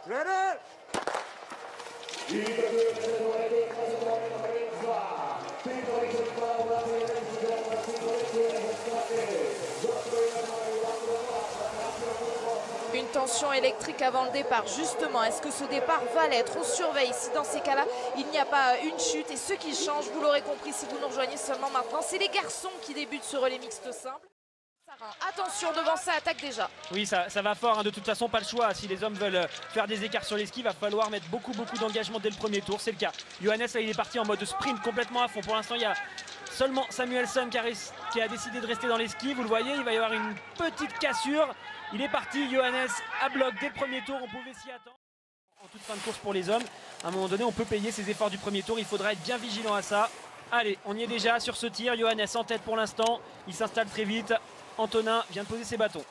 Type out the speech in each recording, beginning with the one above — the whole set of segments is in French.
Ready? Une tension électrique avant le départ, justement. Est-ce que ce départ va l'être? On surveille si dans ces cas-là, il n'y a pas une chute. Et ce qui change, vous l'aurez compris si vous nous rejoignez seulement maintenant, c'est les garçons qui débutent ce relais mixte simple. Attention, devant ça attaque déjà. Oui, ça va fort, hein. De toute façon, pas le choix. Si les hommes veulent faire des écarts sur les skis, il va falloir mettre beaucoup d'engagement dès le premier tour. C'est le cas. Johannes, là, il est parti en mode sprint complètement à fond. Pour l'instant, il y a seulement Samuelsson qui a décidé de rester dans les skis. Vous le voyez, il va y avoir une petite cassure. Il est parti, Johannes, à bloc dès le premier tour. On pouvait s'y attendre. En toute fin de course pour les hommes, à un moment donné, on peut payer ses efforts du premier tour. Il faudra être bien vigilant à ça. Allez, on y est déjà sur ce tir. Johannes en tête pour l'instant. Il s'installe très vite. Antonin vient de poser ses bâtons.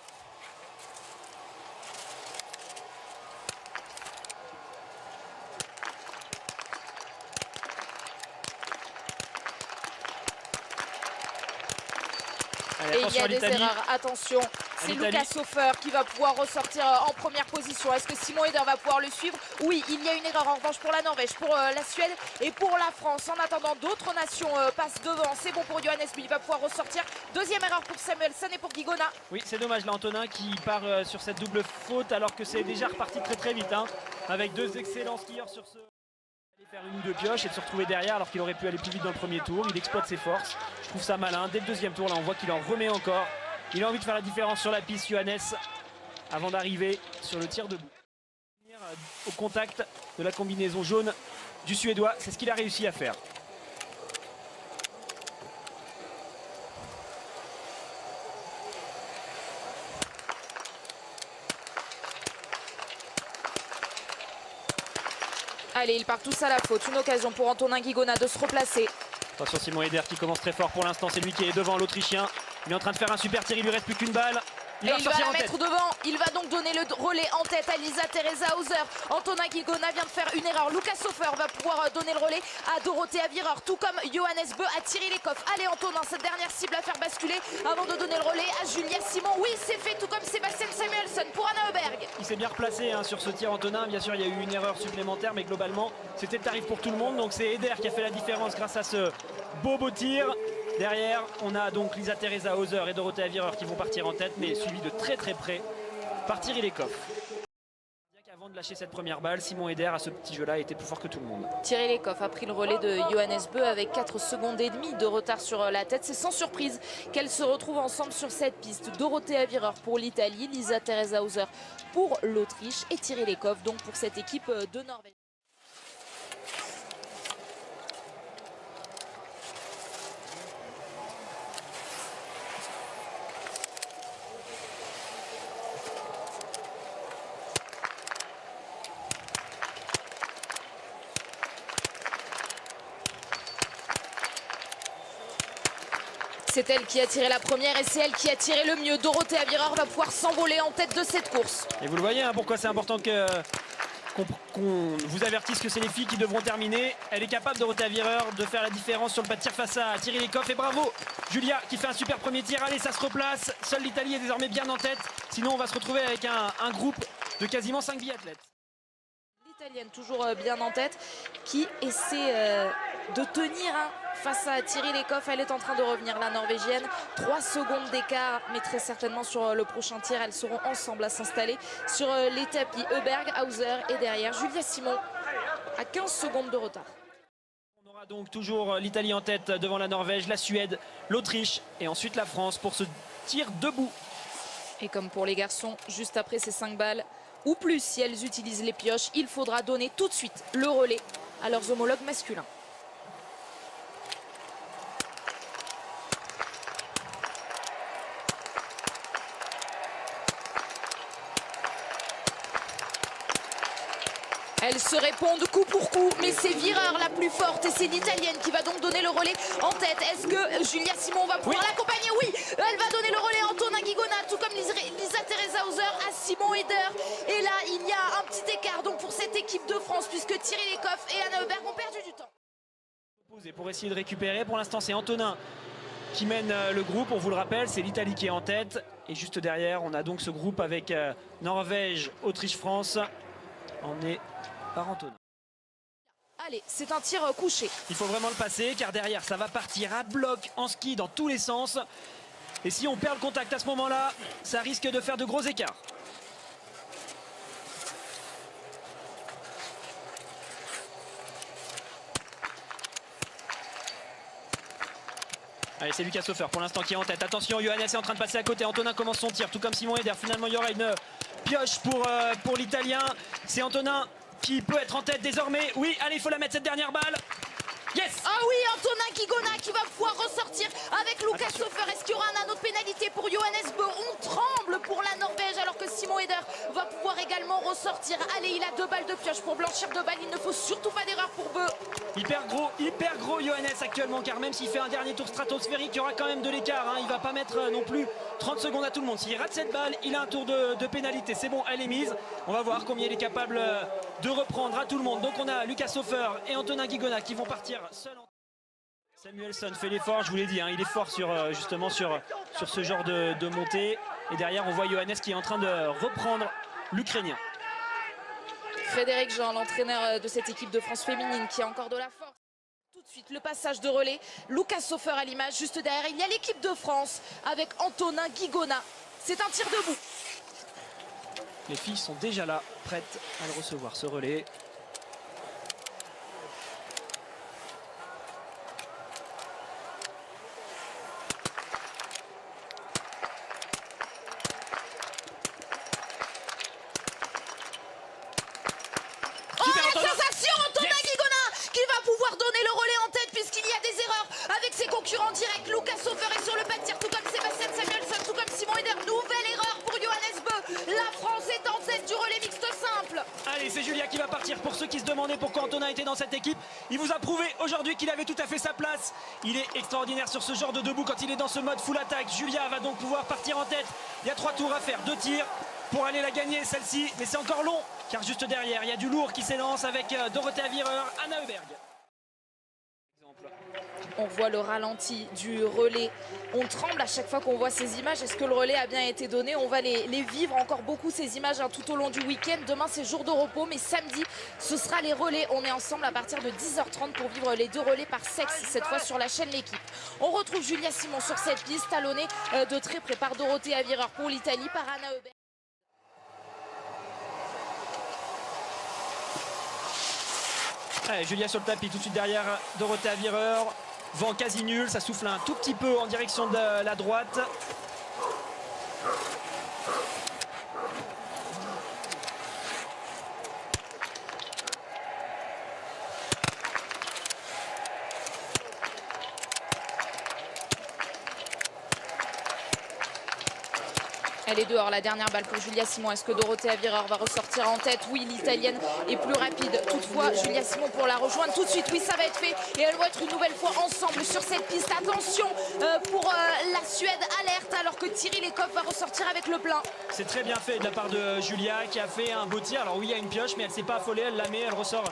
Allez, et il y a des erreurs, attention, c'est Lucas Hofer qui va pouvoir ressortir en première position. Est-ce que Simon Eder va pouvoir le suivre? Oui, il y a une erreur en revanche pour la Norvège, pour la Suède et pour la France. En attendant, d'autres nations passent devant. C'est bon pour Johannes, mais il va pouvoir ressortir. Deuxième erreur pour Samuelsson et pour Guigona. Oui, c'est dommage là, Antonin qui part sur cette double faute alors que c'est déjà reparti très vite, hein, avec deux excellents skieurs sur ce... Faire une ou deux pioches et de se retrouver derrière alors qu'il aurait pu aller plus vite dans le premier tour. Il exploite ses forces, je trouve ça malin. Dès le deuxième tour, là on voit qu'il en remet encore. Il a envie de faire la différence sur la piste, Johannes, avant d'arriver sur le tir debout. Au contact de la combinaison jaune du Suédois, c'est ce qu'il a réussi à faire. Allez, ils partent tous à la faute. Une occasion pour Antonin Guigona de se replacer. Attention, Simon Eder qui commence très fort pour l'instant. C'est lui qui est devant l'Autrichien. Il est en train de faire un super tir. Il lui reste plus qu'une balle. Il va la mettre devant. Il va donc donner le relais en tête à Lisa Teresa Hauser. Antonin Guigona vient de faire une erreur. Lucas Hofer va pouvoir donner le relais à Dorothea Virer, tout comme Johannes Bö à Thierry Lecoff. Allez Antonin, cette dernière cible à faire basculer avant de donner le relais à Julia Simon. Oui, c'est fait, tout comme Sébastien Samuelsson pour Anna Öberg. Il s'est bien replacé hein, sur ce tir, Antonin. Bien sûr, il y a eu une erreur supplémentaire, mais globalement, c'était le tarif pour tout le monde. Donc c'est Eder qui a fait la différence grâce à ce beau tir. Derrière, on a donc Lisa Teresa Hauser et Dorothea Virer qui vont partir en tête, mais suivi de très près par Thierry Lecoff. Avant de lâcher cette première balle, Simon Eder à ce petit jeu-là était plus fort que tout le monde. Thierry Lecoff a pris le relais de Johannes Bö avec 4 secondes et demie de retard sur la tête. C'est sans surprise qu'elles se retrouvent ensemble sur cette piste. Dorothea Virer pour l'Italie, Lisa Teresa Hauser pour l'Autriche et Thierry Lecoff donc pour cette équipe de Norvège. C'est elle qui a tiré la première et c'est elle qui a tiré le mieux. Dorothea Virer va pouvoir s'envoler en tête de cette course. Et vous le voyez, hein, pourquoi c'est important qu'on vous avertisse que c'est les filles qui devront terminer. Elle est capable, Dorothea Virer, de faire la différence sur le pas de tir face à Thierry Lecoff. Et bravo, Julia qui fait un super premier tir. Allez, ça se replace. Seule l'Italie est désormais bien en tête. Sinon, on va se retrouver avec un groupe de quasiment 5 biathlètes. L'Italienne toujours bien en tête qui essaie de tenir face à Thierry Lecoff. Elle est en train de revenir, la Norvégienne. 3 secondes d'écart, mais très certainement sur le prochain tir, elles seront ensemble à s'installer sur les tapis. Öberg, Hauser et derrière Julia Simon à 15 secondes de retard. On aura donc toujours l'Italie en tête devant la Norvège, la Suède, l'Autriche et ensuite la France pour ce tir debout. Et comme pour les garçons, juste après ces 5 balles, ou plus si elles utilisent les pioches, il faudra donner tout de suite le relais à leurs homologues masculins. Elles se répondent coup pour coup, mais c'est Virer la plus forte et c'est l'Italienne qui va donc donner le relais en tête. Est-ce que Julia Simon va pouvoir l'accompagner? Oui, elle va donner le relais à Antonin Guigona, tout comme Lisa Teresa Hauser à Simon Eder. Et là, il y a un petit écart donc pour cette équipe de France, puisque Thierry Lecoff et Anna Öberg ont perdu du temps. Pour essayer de récupérer, pour l'instant c'est Antonin qui mène le groupe, on vous le rappelle, c'est l'Italie qui est en tête. Et juste derrière, on a donc ce groupe avec Norvège, Autriche, France. emmené par Antonin. Allez, c'est un tir couché. Il faut vraiment le passer car derrière ça va partir à bloc en ski dans tous les sens. Et si on perd le contact à ce moment-là, ça risque de faire de gros écarts. Allez, c'est Lucas Hofer pour l'instant qui est en tête. Attention, Johannes est en train de passer à côté. Antonin commence son tir, tout comme Simon Eder. Finalement, il y aura une pioche pour l'Italien. C'est Antonin qui peut être en tête désormais. Oui, allez, il faut la mettre cette dernière balle. Yes! Ah oui, Antonin Guigona qui va pouvoir ressortir avec Lucas Hofer. Est-ce qu'il y aura un autre pénalité pour Johannes Bö? On tremble pour la Norvège alors que Simon Eder va pouvoir également ressortir. Allez, il a 2 balles de pioche pour blanchir 2 balles. Il ne faut surtout pas d'erreur pour Bö. Hyper gros Johannes actuellement, car même s'il fait un dernier tour stratosphérique, il y aura quand même de l'écart. Hein. Il va pas mettre non plus 30 secondes à tout le monde. S'il rate cette balle, il a un tour de pénalité. C'est bon, elle est mise. On va voir combien il est capable de reprendre à tout le monde. Donc on a Lucas Hofer et Antonin Guigona qui vont partir seuls. Samuelsson fait l'effort, je vous l'ai dit, hein, il est fort justement sur ce genre de montée. Et derrière, on voit Johannes qui est en train de reprendre l'Ukrainien. Frédéric Jean, l'entraîneur de cette équipe de France féminine qui a encore de la force. Tout de suite, le passage de relais. Lucas Hofer à l'image, juste derrière, il y a l'équipe de France avec Antonin Guigona. C'est un tir debout. Les filles sont déjà là, prêtes à le recevoir, ce relais. Concurrent direct, Lucas Hofer est sur le pas de tir, tout comme Sébastien Samuelsson, tout comme Simon Eder. Nouvelle erreur pour Johannes Bö. La France est en tête du relais mixte simple. Allez, c'est Julia qui va partir. Pour ceux qui se demandaient pourquoi Antonin était dans cette équipe, il vous a prouvé aujourd'hui qu'il avait tout à fait sa place. Il est extraordinaire sur ce genre de debout quand il est dans ce mode full attaque. Julia va donc pouvoir partir en tête. Il y a 3 tours à faire, 2 tirs pour aller la gagner celle-ci. Mais c'est encore long car juste derrière, il y a du lourd qui s'élance avec Dorothea Virer, Anna Heuberg. On voit le ralenti du relais. On tremble à chaque fois qu'on voit ces images. Est-ce que le relais a bien été donné? On va les vivre encore beaucoup ces images tout au long du week-end. Demain c'est jour de repos, mais samedi ce sera les relais. On est ensemble à partir de 10h30 pour vivre les 2 relais par sexe, cette fois sur la chaîne L'équipe. On retrouve Julia Simon sur cette piste, talonnée de très près par Dorothea Virer pour l'Italie, par Anna Heuberg. Allez, Julia sur le tapis, tout de suite derrière Dorothea Virer. Vent quasi nul, ça souffle un tout petit peu en direction de la droite. Elle est dehors, la dernière balle pour Julia Simon. Est-ce que Dorothea Virer va ressortir en tête? Oui, l'Italienne est plus rapide. Toutefois, Julia Simon pour la rejoindre tout de suite. Oui, ça va être fait. Et elles vont être une nouvelle fois ensemble sur cette piste. Attention pour la Suède, alerte, alors que Thierry Lecoq va ressortir avec le plein. C'est très bien fait de la part de Julia qui a fait un beau tir. Alors oui, il y a une pioche, mais elle ne s'est pas affolée. Elle la met, elle ressort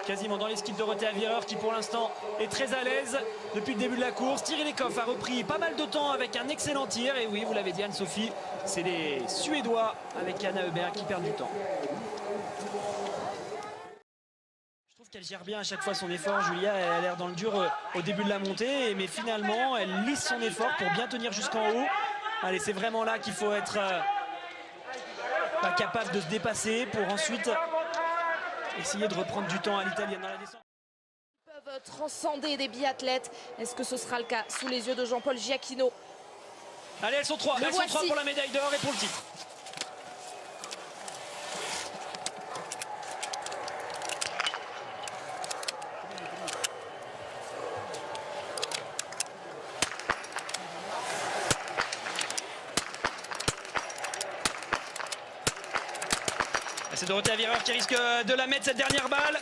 quasiment dans les skis de Dorothea Virer qui pour l'instant est très à l'aise depuis le début de la course. Thierry Lecoq a repris pas mal de temps avec un excellent tir. Et oui, vous l'avez dit Anne-Sophie, c'est les Suédois avec Anna Heuberg qui perdent du temps. Je trouve qu'elle gère bien à chaque fois son effort. Julia elle a l'air dans le dur au début de la montée, mais finalement elle lisse son effort pour bien tenir jusqu'en haut. Allez, c'est vraiment là qu'il faut être pas capable de se dépasser pour ensuite essayer de reprendre du temps à l'italienne dans la descente. Ils peuvent transcender des biathlètes. Est-ce que ce sera le cas sous les yeux de Jean-Paul Giacchino? Allez, elles sont 3. Elles sont 3 pour la médaille d'or et pour le titre. C'est Dorothea Virer qui risque de la mettre cette dernière balle.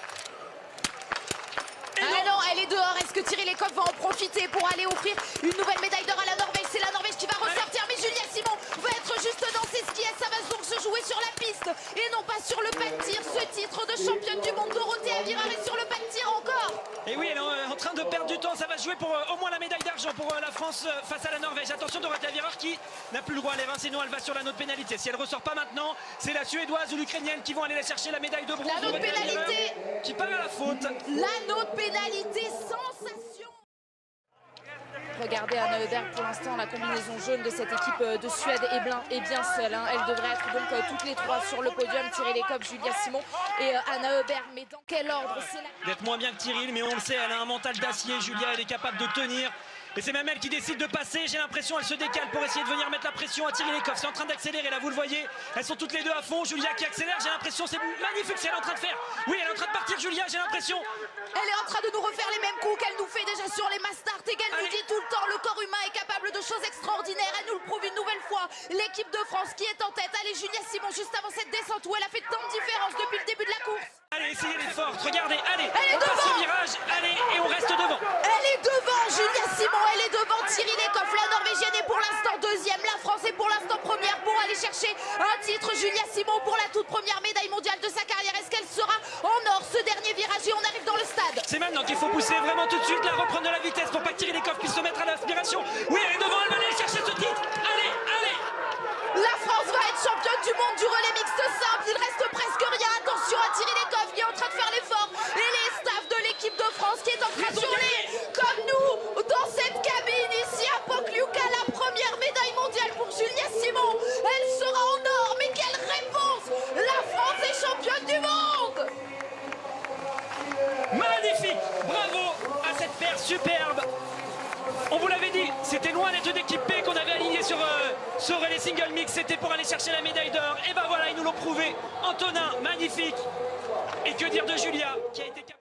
Ah non, elle est dehors. Est-ce que Thierry Lecoq va en profiter pour aller offrir une nouvelle médaille d'or à la Norvège? C'est la Norvège qui va ressortir, mais Julia Simon va être juste dans ses skis. Ça va donc se jouer sur la piste et non pas sur le pas de tir. Ce titre de championne du monde, Dorothea Virer est sur le pas de tir encore. Et oui, elle est en train de perdre du temps. Ça va se jouer pour au moins la médaille d'argent pour la France face à la Norvège. Attention Dorothea Viera qui n'a plus le droit à l'erreur, sinon elle va sur la note pénalité. Si elle ressort pas maintenant, c'est la Suédoise ou l'Ukrainienne qui vont aller la chercher la médaille de bronze. La note pénalité qui part à la faute. La note pénalité, sensation. Regardez Anna Öberg pour l'instant, la combinaison jaune de cette équipe de Suède est bien seule. Hein. Elle devrait être donc toutes les trois sur le podium. Thierry Lekop, Julia Simon et Anna Öberg. Mais dans quel ordre? D'être moins bien que Thierry, mais on le sait, elle a un mental d'acier. Julia, elle est capable de tenir. Et c'est même elle qui décide de passer. J'ai l'impression elle se décale pour essayer de venir mettre la pression à Thierry Lekop. C'est en train d'accélérer là, vous le voyez. Elles sont toutes les deux à fond. Julia qui accélère, j'ai l'impression, c'est magnifique ce qu'elle est en train de faire. Oui, elle est en train de partir, Julia, j'ai l'impression. Elle est en train de nous refaire les mêmes coups qu'elle nous fait déjà sur les Mastart et qu'elle nous dit tout le temps. Le corps humain est capable de choses extraordinaires. Elle nous le prouve une nouvelle fois. L'équipe de France qui est en tête. Allez, Julia Simon, juste avant cette descente où elle a fait tant de différence depuis le début de la course. Allez, essayez d'être forte. Regardez, allez, on passe au virage. Allez, et on reste devant. Elle est devant, Julia Simon. Elle est devant Thierry Lekop. La Norvégienne est pour l'instant deuxième. La France est pour l'instant première pour aller chercher un titre. Julia Simon pour la toute première médaille mondiale de sa carrière. Est-ce qu'elle sera en or ce dernier virage? Et on arrive dans le stade. C'est maintenant qu'il faut pousser vraiment tout de suite, la reprendre de la vitesse pour pas que Thierry Lekop puisse se mettre à l'aspiration. Oui, elle est devant, elle va aller chercher ce titre. Allez, allez. La France va être championne du monde du relais mixte simple. Il reste presque rien. Attention à Thierry Lekop qui est en train de faire l'effort. Et les staffs de l'équipe de France qui est en train de hurler comme nous dans cette cabine ici à Pokljuka. La première médaille mondiale pour Julia Simon. Elle sera en or. Mais quelle réponse! La France est championne du monde. Magnifique. Bravo à cette paire superbe. On vous l'avait dit, c'était loin d'être d'équipe P qu'on avait aligné sur ce relais single mix. C'était pour aller chercher la médaille d'or. Et ben voilà, ils nous l'ont prouvé. Antonin, magnifique. Et que dire de Julia qui a été capable.